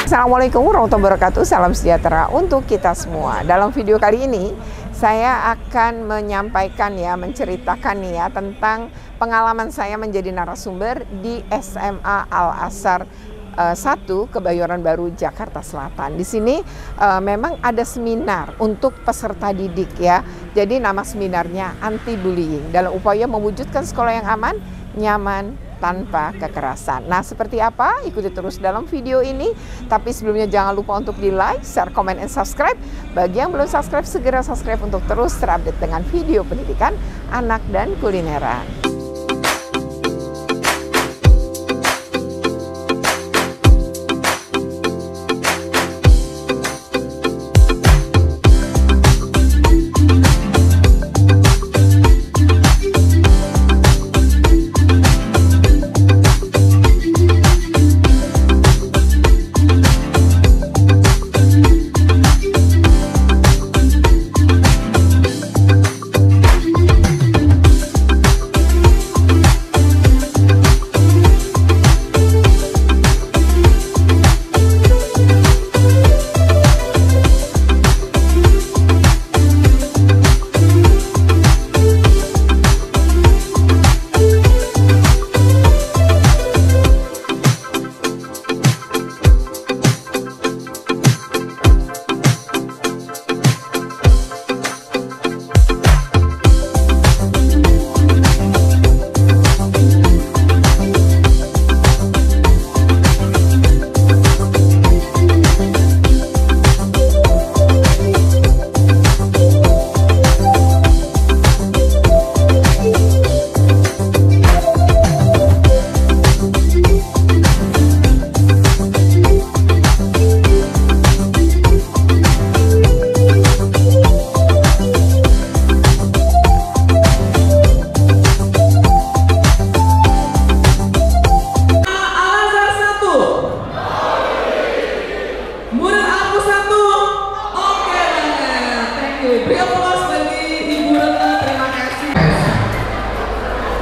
Assalamualaikum warahmatullahi wabarakatuh. Salam sejahtera untuk kita semua. Dalam video kali ini saya akan menceritakan tentang pengalaman saya menjadi narasumber di SMA Al-Azhar 1 Kebayoran Baru, Jakarta Selatan. Di sini memang ada seminar untuk peserta didik ya. Jadi nama seminarnya anti bullying dalam upaya mewujudkan sekolah yang aman, nyaman, tanpa kekerasan. Nah, seperti apa? Ikuti terus dalam video ini. Tapi sebelumnya jangan lupa untuk di like, share, comment, and subscribe. Bagi yang belum subscribe, segera subscribe untuk terus terupdate dengan video pendidikan anak dan kulineran.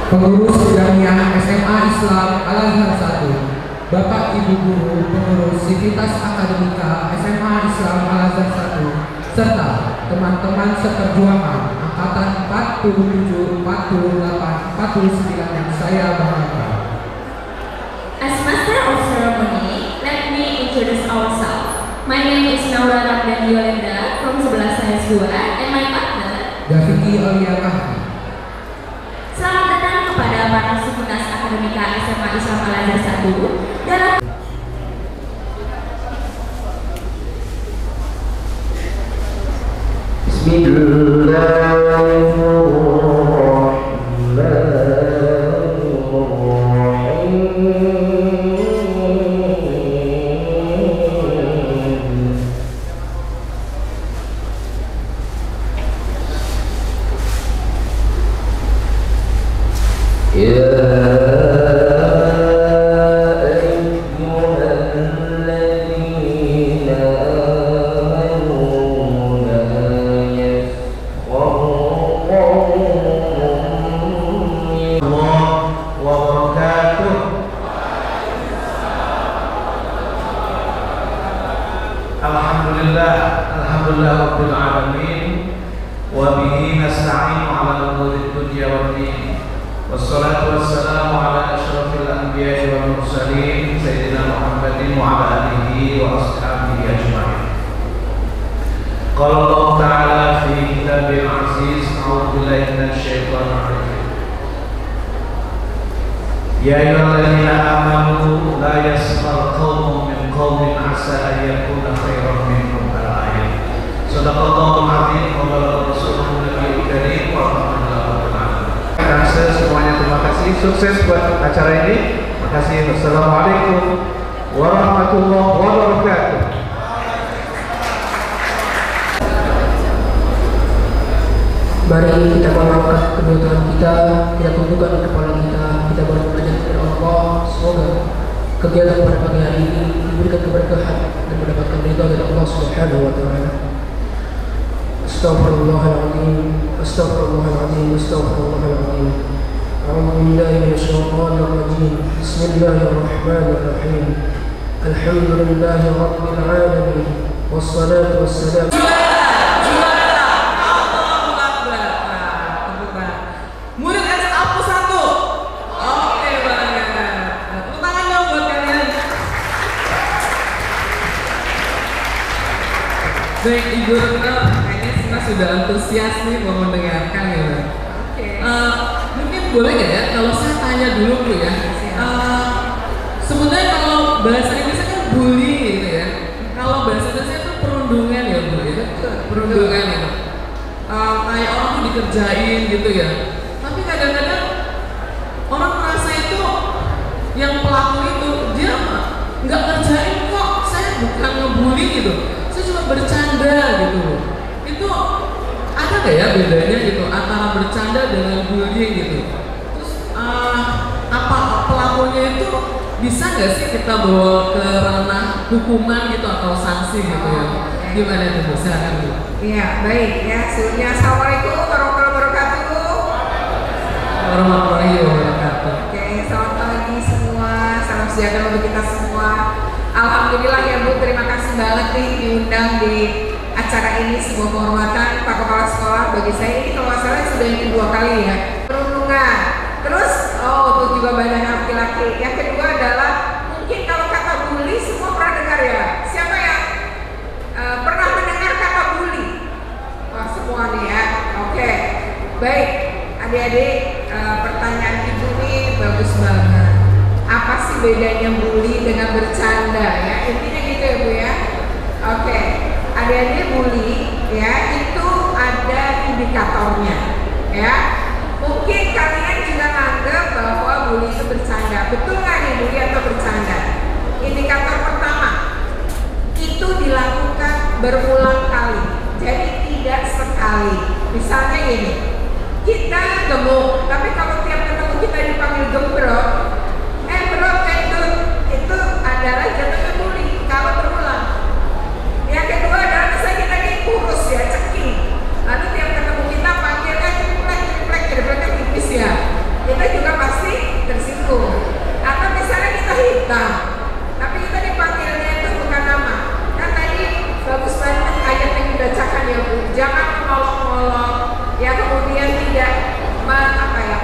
Pengurus Jamiah SMA Islam Al-Azhar 1, Bapak Ibu Guru Pengurus Sivitas Akademika SMA Islam Al-Azhar 1, serta teman-teman seperjuangan Angkatan 47, 48, 49 yang saya banggakan. As Master of Ceremony, let me introduce ourselves. My name is Naura Ramdan Yolanda from 11 Sains 2 and my partner Daviki Aulia Kahfi. Selamat datang kepada para Sivitas Akademika SMA Islam Al-Azhar 1 dalam Alhamdulillah Rabbil Alamin wa bihi nasta'inu ala umuri dunya waddin wassalatu wassalamu ala asyrafil anbiya'i wal mursalin sayyidina Muhammadin wa ala alihi wa ashabihi ajma'in. Qala Allah ta'ala fi kitabil aziz a'udzu billahi minasy syaithanir rajim. Ya ayyuhalladzina amanu la yaskhar qaumun min qaumin 'asa an yakuna khairan minhum. Sadaqallahul azim wa balaghal rasulul nabiyil karim wa rahmatullahi wa barakatuh. Semuanya terima kasih, sukses buat acara ini. Terima kasih. Wassalamualaikum warahmatullahi wabarakatuh. Mari kita mengangkat kedua tangan kita tundukkan kepala kita belajar kepada Allah. Semoga kegiatan pada pagi hari ini diberikan keberkahan dan mendapatkan ridha dari Allah Subhanahu wa taala. Astaghfirullahaladzim, astaghfirullahaladzim, astaghfirullahaladzim. A'udzu billahi minasyaitonir rajim. Bismillahirrahmanirrahim. Alhamdulillahi Rabbil Alamin. Wassalatu wassalamu. Murid S1. Oke banget. Tepuk tangan dong buat kalian. Baik, Ibu Retno, kayaknya kita sudah antusias nih mau mendengarkan ya. Mungkin boleh nggak ya kalau saya tanya dulu Bu ya. Sebenarnya kalau bahasa Inggrisnya kan bully gitu ya. Kalau bahasa Indonesia itu perundungan ya Bu ya. Perundungan ya. Kayak orang tuh dikerjain gitu ya. Tapi kadang-kadang orang merasa itu yang pelaku itu dia nggak kerjain kok, saya bukan ngebully gitu, saya cuma bercanda gitu. Itu ada nggak ya bedanya gitu antara bercanda dengan bullying gitu? Terus apa pelakunya itu bisa nggak sih kita bawa ke ranah hukuman gitu atau sanksi gitu ya? Gimana itu Bu? Silakan Bu. Iya, baik ya. Sebelumnya Assalamualaikum warahmatullahi wabarakatuh. Warahmatullahi wabarakatuh. Oke, selamat pagi semua. Salam sejahtera untuk kita semua. Alhamdulillah ya Bu, terima kasih banget nih diundang di acara ini, sebuah kehormatan Pak Kepala Sekolah. Bagi saya ini kalau nggak salah sudah yang kedua kali ya. Perundungan. Terus, untuk juga banyak laki-laki. Yang kedua adalah mungkin kalau kata bully semua pernah dengar ya. Siapa yang pernah mendengar kata bully? Wah, semua nih ya. Oke, baik. Adik-adik, pertanyaan Ibu nih bagus banget. Apa sih bedanya bully dengan bercanda ya? Intinya gitu ya Bu ya. Oke, adik-adik, bully ya itu ada indikatornya ya. Mungkin kalian juga nganggap bahwa bully itu bercanda. Betul nggak nih bully atau bercanda? Indikator pertama, itu dilakukan berulang kali. Jadi tidak sekali. Misalnya gini, kita gemuk, tapi kalau tiap ketemu kita dipanggil gembrot, bro, itu adalah jatuhnya bully kalau berulang. Yang kedua adalah misalnya kita ini kurus ya, ceking, lalu tiap ketemu kita panggilnya triplek, tripleknya tipis ya, kita juga pasti tersinggung. Atau misalnya kita hitam, tapi kita dipanggilnya itu bukan nama. Kan tadi bagus banget ayat yang dibacakan ya Bu, jangan mengolok-olok ya, kemudian tidak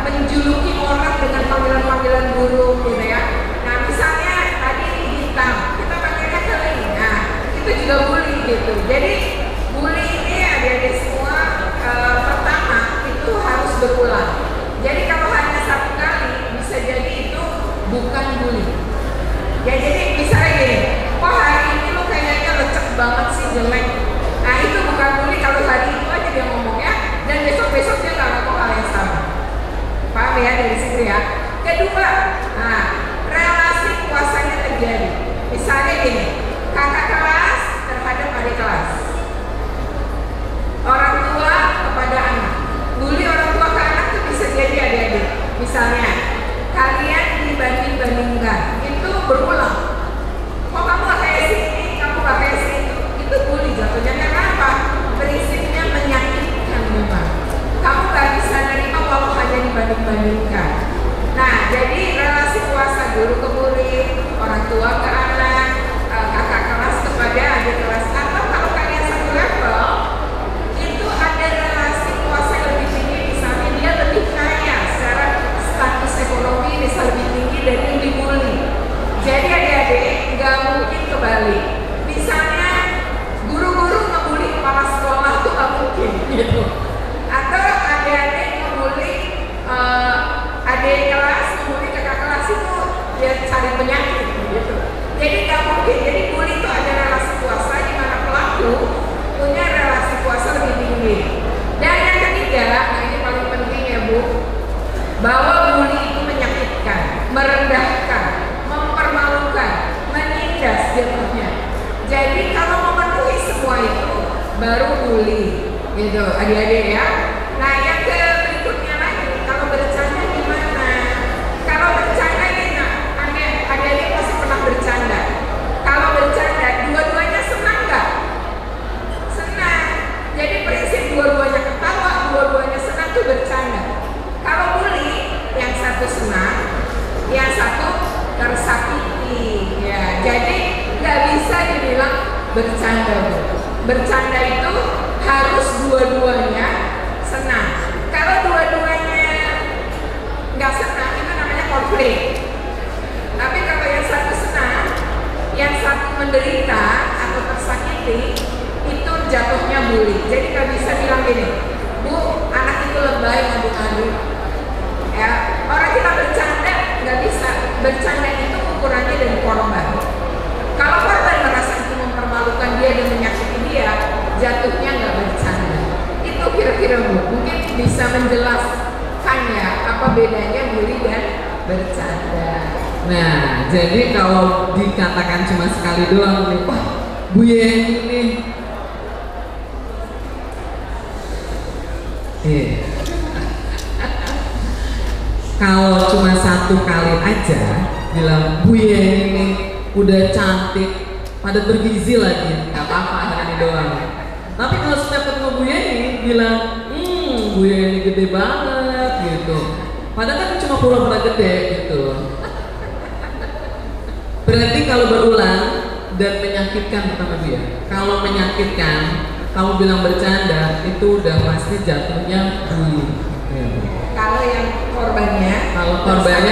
menjuluki orang dengan panggilan-panggilan buruk gitu ya. Nah misalnya tadi hitam, kita panggilnya kering, nah itu juga bully gitu. Jadi bully ini adik-adik semua pertama itu harus berulang. Jadi kalau hanya satu kali bisa jadi itu bukan bully. Ya jadi misalnya gini, wah hari ini lo kayaknya lecek banget sih, jelek. Nah itu bukan bully kalau hari itu aja dia ngomongnya dan besok-besok dia nggak ngomong hal yang sama. Paham ya dari situ ya. Kedua, nah relasi kuasanya terjadi. Misalnya gini, kakak kelas terhadap adik kelas, orang tua kepada anak. Bully orang tua ke anak itu bisa jadi adik-adik. Misalnya kalian dibanding-bandingkan, itu berulang. Kok kamu gak kayak sini, kamu gak kayak situ, itu bully jatuhnya. Karena apa? Prinsipnya menyakitkan memang. Kamu gak bisa nerima walau hanya dibanding-bandingkan. Nah, jadi relasi kuasa guru ke murid, orang tua ke anak, kakak kelas kepada adik kelas. Atau kalau kalian satu level, itu ada relasi kuasa yang lebih tinggi. Misalnya dia lebih kaya secara status ekonomi, bisa lebih tinggi dari yang dibully. Jadi adik-adik nggak mungkin kebalik. Misalnya guru-guru ngebully kepala sekolah tuh nggak mungkin gitu. Atau adik-adik ngebully adik kelas, ngebully kakak kelas itu dia cari penyakit gitu. Jadi nggak mungkin. Jadi bully itu ada relasi kuasa di mana pelaku punya relasi kuasa lebih tinggi. Dan yang ketiga, nah ini paling penting ya Bu, bahwa bully itu menyakitkan, merendahkan, mempermalukan, menindas jatuhnya. Jadi kalau memenuhi semua itu baru bully gitu adik-adik ya. Nah yang berikutnya lagi, kalau bercanda gimana? Kalau bercanda gimana? Adik-adik pasti pernah bercanda. Kalau bercanda dua-duanya senang nggak? Senang. Jadi prinsip dua-duanya ketawa, dua-duanya senang tuh bercanda. Kalau bully yang satu senang, yang satu tersakiti ya. Jadi nggak bisa dibilang bercanda, Bu. Bercanda itu harus dua-duanya senang. Kalau dua-duanya nggak senang, itu namanya konflik. Tapi kalau yang satu senang, yang satu menderita atau tersakiti, itu jatuhnya bully. Jadi nggak bisa bilang gini, Bu, anak itu lebay ngadu-ngadu. Ya, orang kita bercanda nggak bisa. Bercanda itu ukurannya dari korban. Kalau korban merasa itu mempermalukan dia dan menyakiti dia, jatuhnya nggak bercanda. Itu kira-kira, Bu, mungkin bisa menjelaskan ya apa bedanya bully dan bercanda. Nah, jadi kalau dikatakan cuma sekali doang nih, wah, Bu Yeni nih. Kalau cuma satu kali aja bilang Bu Yeni nih udah cantik, padat bergizi lagi, nggak apa-apa hari doang. Tapi kalau setiap ketemu Bu Yeni bilang, Bu Yeni gede banget gitu. Padahal kan cuma pura-pura gede gitu. Berarti kalau berulang dan menyakitkan pertama dia. Kalau menyakitkan, kamu bilang bercanda, itu udah pasti jatuhnya bully. Ya. Kalau yang korbannya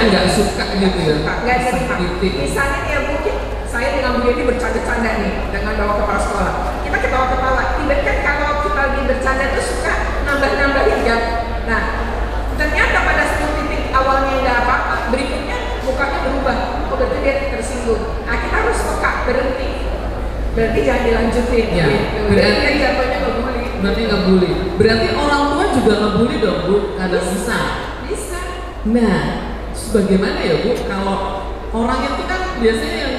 nggak suka gitu ya. Nggak terima. Misalnya ya mungkin saya dengan Bu Yeni bercanda-canda nih dengan bawa kepala sekolah. Kita ketawa-ketawa. Tidak kan kalau kita lagi bercanda itu suka nambah-nambahin ya. Nah, ternyata pada satu titik awalnya nggak apa-apa, berikutnya mukanya berubah. Oh, berarti dia tersinggung. Nah, kita harus peka, berhenti. Berarti jangan dilanjutin. Ya, gitu. berarti kan jatuhnya nggak bully. Berarti nggak bully. Berarti orang tua juga nggak bully dong, Bu? Kadang bisa. Bisa. Nah, bagaimana ya, Bu? Kalau orang itu kan biasanya yang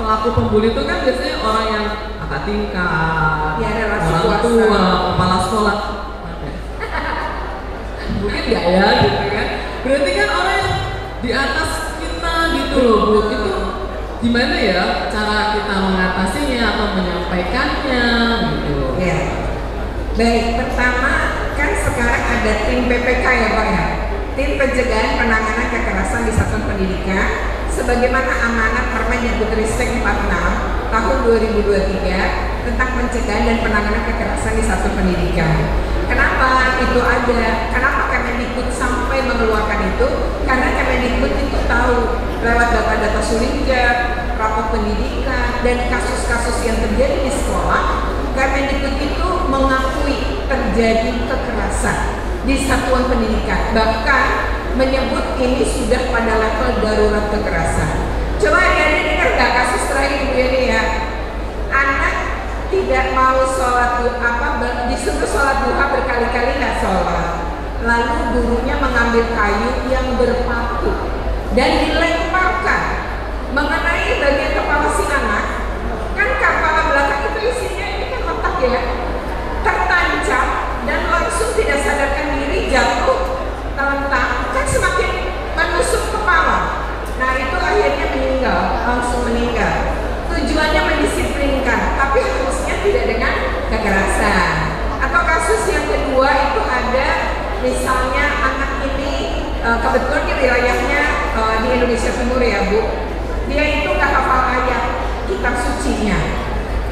pelaku pembuli itu kan biasanya orang yang kakak tingkat, Ya, relasi orang kuasa. tua, kepala sekolah. Mungkin nggak ya, gitu kan? Berarti kan orang yang di atas kita gitu loh, Bu. Itu gimana ya cara kita mengatasinya atau menyampaikannya gitu? Ya. Baik, pertama kan sekarang ada tim PPK ya Pak ya, tim pencegahan penanganan kekerasan di satuan pendidikan, sebagaimana amanat Permendikbudristek 46 tahun 2023 tentang pencegahan dan penanganan kekerasan di satuan pendidikan. Kenapa itu ada? Kenapa Kemendikbud sampai mengeluarkan itu? Karena Kemendikbud itu tahu lewat data-data Sulinjak, rapor pendidikan, dan kasus-kasus yang terjadi di sekolah. Kemendikbud itu mengakui terjadi kekerasan di satuan pendidikan, bahkan menyebut ini sudah pada level darurat kekerasan. Coba adik-adik dengar nggak kasus terakhir ini ya? Anak tidak mau sholat duha, disuruh sholat duha berkali-kali nggak sholat. Lalu gurunya mengambil kayu yang berpaku dan dilemparkan mengenai bagian kepala si anak. Kan kepala belakang itu isinya ini kan otak ya, tertancap dan langsung tidak sadarkan diri jatuh terlentang, kan semakin menusuk kepala. Nah itu akhirnya meninggal, langsung meninggal. Tujuannya mendisiplinkan, tapi harusnya tidak dengan kekerasan. Atau kasus yang kedua itu ada misalnya anak ini kebetulan di wilayahnya di Indonesia Timur ya Bu, dia itu nggak hafal ayat kitab sucinya.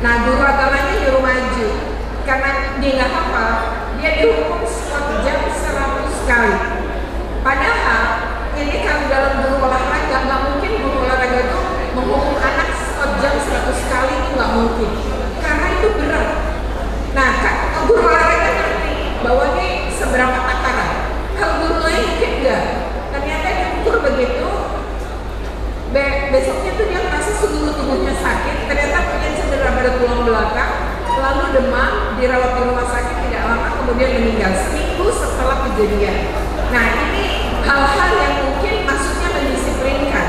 Nah guru agamanya nyuruh maju karena dia nggak hafal, dia dihukum squat jam 100 kali. Padahal ini kalau dalam guru olahraga nggak mungkin guru olahraga itu menghukum anak squat jam 100 kali, itu nggak mungkin karena itu berat. Nah guru olahraga ngerti bahwa ini seberapa takaran. Kalau guru lain mungkin enggak. Ternyata diukur begitu, besoknya tuh dia merasa seluruh tubuhnya sakit, ternyata punya cedera pada tulang belakang, lalu demam, dirawat di rumah sakit, tidak lama kemudian meninggal seminggu setelah kejadian. Nah ini hal-hal yang mungkin maksudnya mendisiplinkan,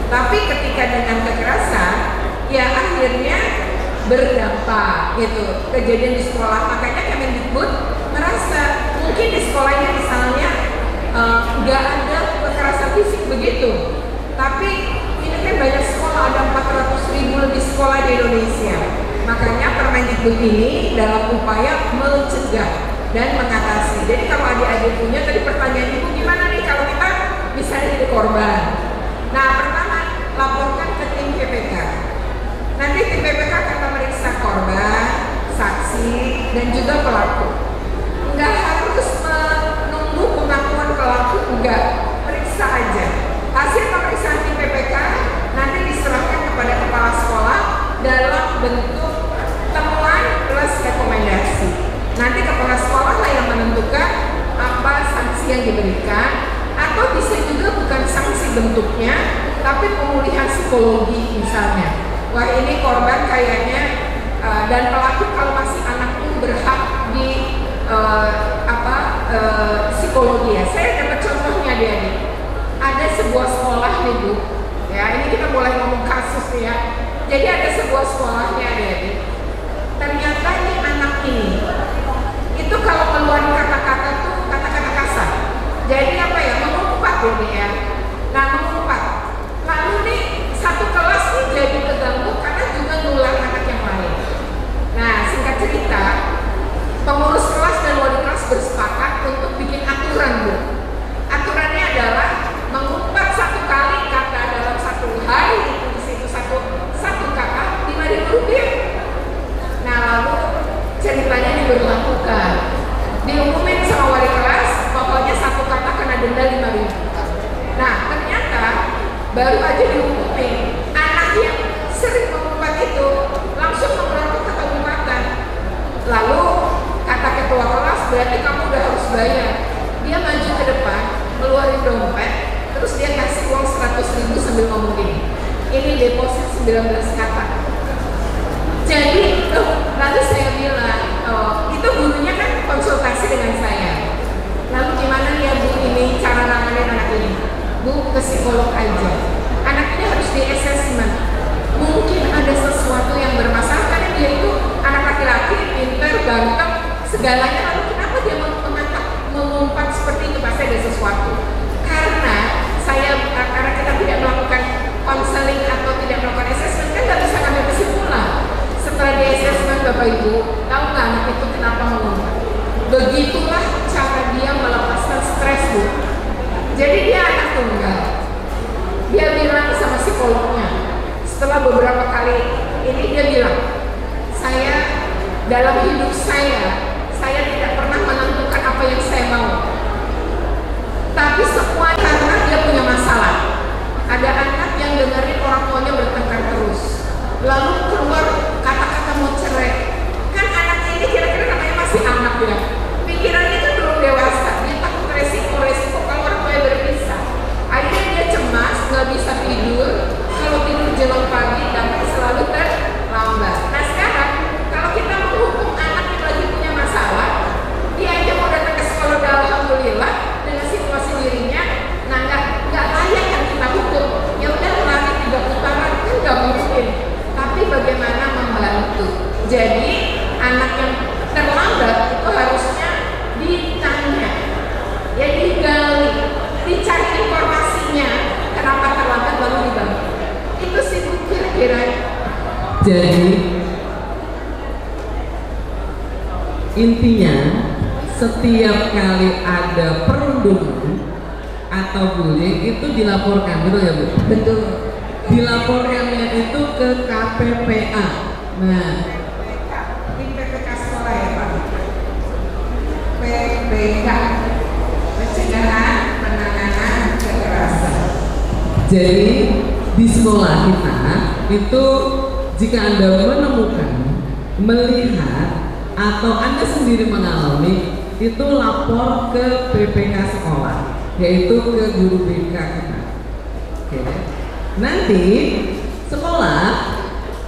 tapi ketika dengan kekerasan ya akhirnya berdampak gitu kejadian di sekolah. Makanya Kemendikbud merasa mungkin di sekolahnya misalnya nggak ada kekerasan fisik begitu, tapi ini kan banyak sekolah, ada 400.000 lebih sekolah di Indonesia. Makanya Permendikbud ini dalam upaya mencegah dan mengatasi. Jadi kalau adik-adik punya tadi pertanyaan ibu, gimana nih kalau kita misalnya jadi korban? Nah pertama, laporkan ke tim PPK. Nanti tim PPK akan meriksa korban, saksi, dan juga pelaku. Nggak harus menunggu pengakuan pelaku, enggak, periksa aja. Hasil pemeriksaan tim PPK nanti diserahkan kepada kepala sekolah dalam bentuk temuan plus rekomendasi. Nanti kepala sekolah lah yang menentukan apa sanksi yang diberikan, atau bisa juga bukan sanksi bentuknya, tapi pemulihan psikologi misalnya. Wah, ini korban kayaknya dan pelaku kalau masih anak pun berhak di psikologi ya. Saya dapat contohnya dia nih. Ada sebuah sekolah nih Bu, ya ini kita boleh ngomong kasus nih ya. Jadi ada sebuah sekolahnya adik-adik. Ternyata nih anak ini itu kalau keluarin kata-kata tuh kata-kata kasar. Jadi apa ya, mengumpat ini ya. Nah mengumpat. Lalu nih satu kelas nih jadi terganggu karena juga nular anak yang lain. Nah singkat cerita, pengurus kelas dan wali kelas bersepakat untuk bikin aturan Bu. Aturannya adalah mengumpat satu kali kata dalam satu hari, itu di situ satu kata Rp5.000. Nah lalu ceritanya diberlakukan, diumumin sama wali kelas, pokoknya satu kata kena denda Rp5.000. Nah ternyata baru aja diumumin, anak yang sering mengumpat itu langsung melakukan pengumpatan. Lalu kata ketua kelas, berarti kamu udah harus bayar. Dia maju ke depan, keluarin dompet, terus dia kasih uang 100.000 sambil ngomong gini, ini deposit 19 kata. Jadi lalu saya bilang, itu gurunya kan konsultasi dengan saya. Lalu gimana ya Bu ini cara nanganin anak ini? Bu, ke psikolog aja. Anak ini harus di assessment. Mungkin ada sesuatu yang bermasalah karena dia itu anak laki-laki, pintar, ganteng, segalanya. Lalu kenapa dia mengumpat seperti itu? Pasti ada sesuatu. Karena kita tidak melakukan konseling atau tidak melakukan assessment, kan nggak bisa ngambil kesimpulan. Setelah di assessment Bapak Ibu, tahu nggak anak itu kenapa mengumpat? Begitulah cara dia melepaskan stres Bu. Jadi dia anak tunggal. Dia bilang sama psikolognya, setelah beberapa kali ini dia bilang, saya dalam hidup saya tidak pernah menentukan apa yang saya mau. Tapi semua karena dia punya masalah. Ada anak yang dengerin orang tuanya bertengkar terus, lalu keluar kata-kata mau cerai. Kan anak ini kira-kira namanya masih anak ya, pikirannya kan belum dewasa. Dia takut resiko kalau orang tuanya berpisah. Akhirnya dia cemas, nggak bisa tidur. Kalau tidur jelang pagi dan selalu terlambat. Nah sekarang kalau kita menghukum anak yang lagi punya masalah, dia aja mau datang ke sekolah, alhamdulillah dengan situasi dirinya, nah nggak layak yang kita hukum. Ya udah lari 3 putaran kan nggak mungkin. Tapi bagaimana membantu? Jadi anak yang terlambat itu harusnya ditanya, ya digali, dicari informasinya kenapa terlambat lalu dibantu. Itu sih kira-kira. Jadi intinya setiap kali ada perundungan atau bullying itu dilaporkan, betul ya Bu? Betul. Dilaporkannya itu ke KPPA. Nah, Tim PPK sekolah ya Pak. PPK, pencegahan penanganan kekerasan. jadi di sekolah kita itu jika Anda menemukan, melihat, atau Anda sendiri mengalami, itu lapor ke PPK sekolah, yaitu ke guru BK kita. Oke. Nanti sekolah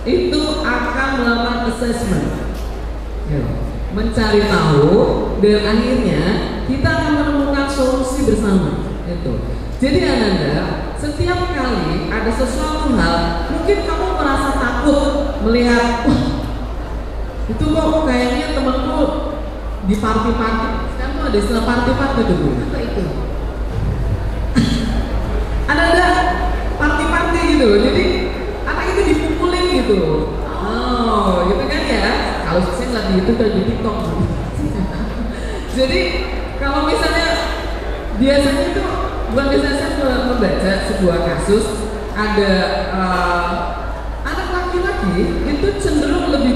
itu akan melakukan assessment, mencari tahu, dan akhirnya kita akan menemukan solusi bersama. Itu. Jadi Ananda, setiap kali ada sesuatu hal, mungkin kamu merasa takut melihat, wah, itu kok kayaknya temanku di party-party. Sekarang tuh ada istilah party-party tuh Bu. Apa itu? Ada party-party gitu. Jadi anak itu dipukulin gitu. Oh, gitu kan ya. Kalau saya nggak di YouTube dan di TikTok. Jadi kalau misalnya biasanya itu bukan biasanya saya membaca sebuah kasus ada anak laki-laki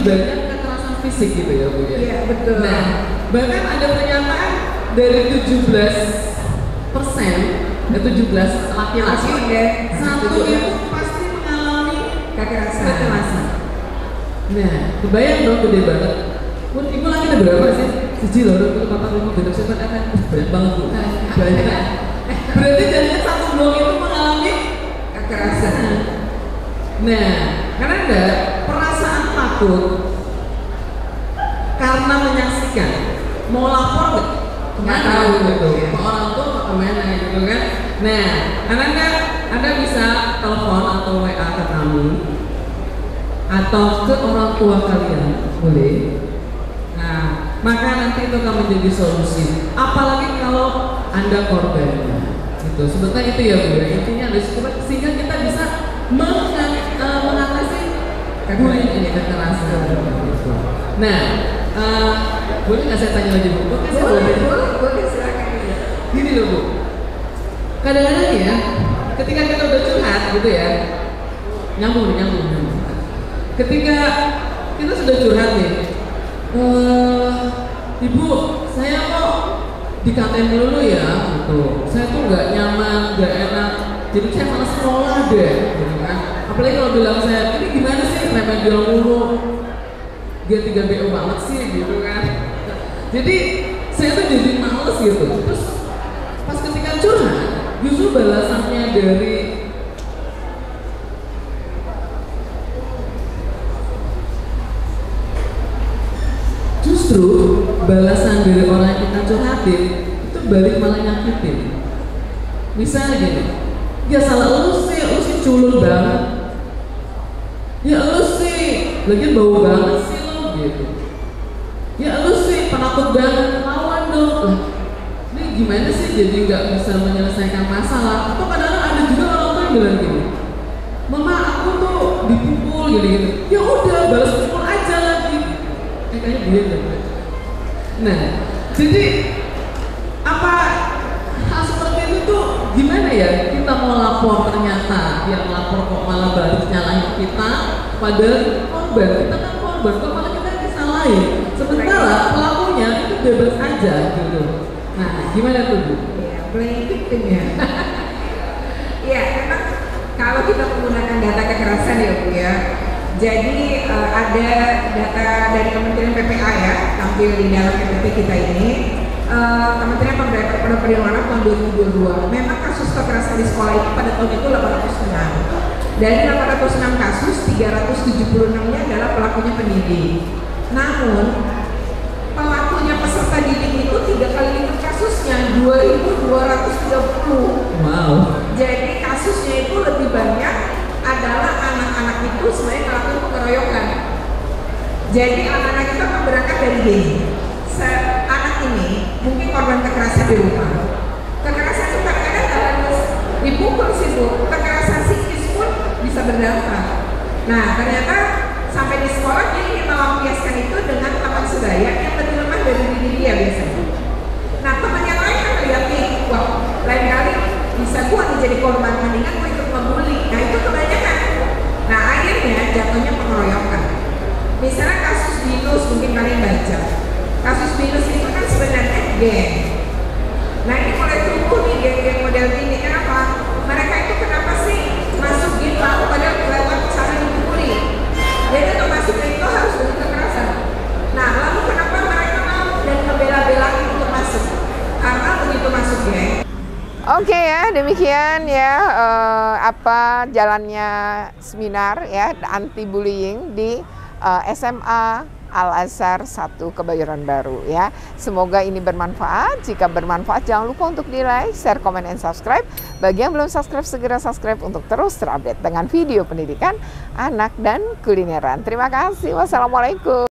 banyak kekerasan fisik gitu ya Bu ya. Iya, betul. Nah, bahkan ada pernyataan dari 17%, ya 17 laki-laki, satu itu pasti mengalami kekerasan. Nah, kebayang dong gede banget. Ibu lagi ada berapa sih? Siji loh, itu 45 beda setan kan berat banget Bu. Banyak. Berarti jadinya satu blok itu mengalami kekerasan. Nah, karena ada perasaan takut karena menyaksikan, mau lapor nggak tahu gitu, mau orang tua mau kemana gitu kan. Nah, anda bisa telepon atau WA ke kami atau ke orang tua kalian, boleh. Nah, maka nanti itu akan menjadi solusi. Apalagi kalau anda korbannya, gitu. Sebetulnya itu ya Bu ya. Intinya ada sehingga kita bisa mengatasi bullying ini, kekerasan. Gitu. Nah, boleh nggak saya tanya lagi Bu? Boleh silakan. Gini loh Bu. Kadang-kadang ya, ketika kita udah curhat gitu ya, nyambung. Ketika kita sudah curhat nih, Ibu, saya kok dikatain dulu ya, gitu. Saya tuh nggak nyaman, nggak enak. Jadi saya malas sekolah deh, gitu kan. Apalagi kalau bilang saya, ini gimana sih remedial mulu, G3BO banget sih, gitu kan. Jadi saya tuh jadi males gitu. Terus pas ketika curhat, justru balasannya dari orang yang kita curhatin itu balik malah nyakitin. Misalnya gini, ya salah lu sih culun banget, ya lu sih lagi bau banget sih lo gitu, ya lu sih penakut banget, lawan dong lah. Ini gimana sih jadi nggak bisa menyelesaikan masalah? Atau kadang-kadang ada juga orang tua yang bilang gini, mama aku tuh dipukul gitu. Ya udah balas pukul aja lagi. Kayaknya dia gitu. Nah, jadi apa hal seperti itu tuh gimana ya? Kita mau lapor ternyata yang lapor kok malah balik nyalahin kita, padahal korban, kita kan korban, kok malah kita disalahin. Sementara pelakunya itu bebas aja gitu. Nah, gimana tuh Bu? Ya, playing victim ya. Iya, memang kalau kita menggunakan data kekerasan ya Bu ya. Jadi ada data dari Kementerian PPA ya, tampil di dalam PPT kita ini. Kementerian Pemberdayaan Perempuan tahun 2022. Memang kasus kekerasan di sekolah itu pada tahun itu 806. Dari 806 kasus, 376-nya adalah pelakunya pendidik. Namun pelakunya peserta didik itu 3 kali lipat kasusnya, 2.230. Wow. Jadi kasusnya itu lebih banyak adalah anak-anak itu sebenarnya melakukan pengeroyokan. Jadi anak-anak itu akan berangkat dari gini. Anak ini mungkin korban kekerasan di rumah. Kekerasan itu kadang-kadang harus dipukul sih Bu. Kekerasan psikis pun bisa berdampak. Nah ternyata sampai di sekolah dia ingin melampiaskan itu dengan taman sebaya yang lebih lemah dari diri dia biasanya. Nah teman yang lain kan melihat nih, wah lain kali bisa gua nih jadi korban, mendingan gua ikut membuli. Nah itu kebanyakan. Nah akhirnya jatuhnya pengeroyokan. Misalnya kasus Binus, mungkin kalian baca. Kasus Binus itu kan sebenarnya geng. Nah ini mulai tumbuh nih geng-geng model ini. Kenapa? Mereka itu kenapa sih masuk geng lalu padahal lewat cara dipukuli? Jadi untuk masuk itu harus dengan kekerasan. Nah lalu kenapa mereka mau dan ngebela-belain untuk masuk? Karena begitu masuk geng. Oke ya, demikian ya apa jalannya seminar ya anti bullying di SMA Al-Azhar 1 Kebayoran Baru ya. Semoga ini bermanfaat. Jika bermanfaat jangan lupa untuk di like, share, komen, dan subscribe. Bagi yang belum subscribe segera subscribe untuk terus terupdate dengan video pendidikan anak dan kulineran. Terima kasih. Wassalamualaikum.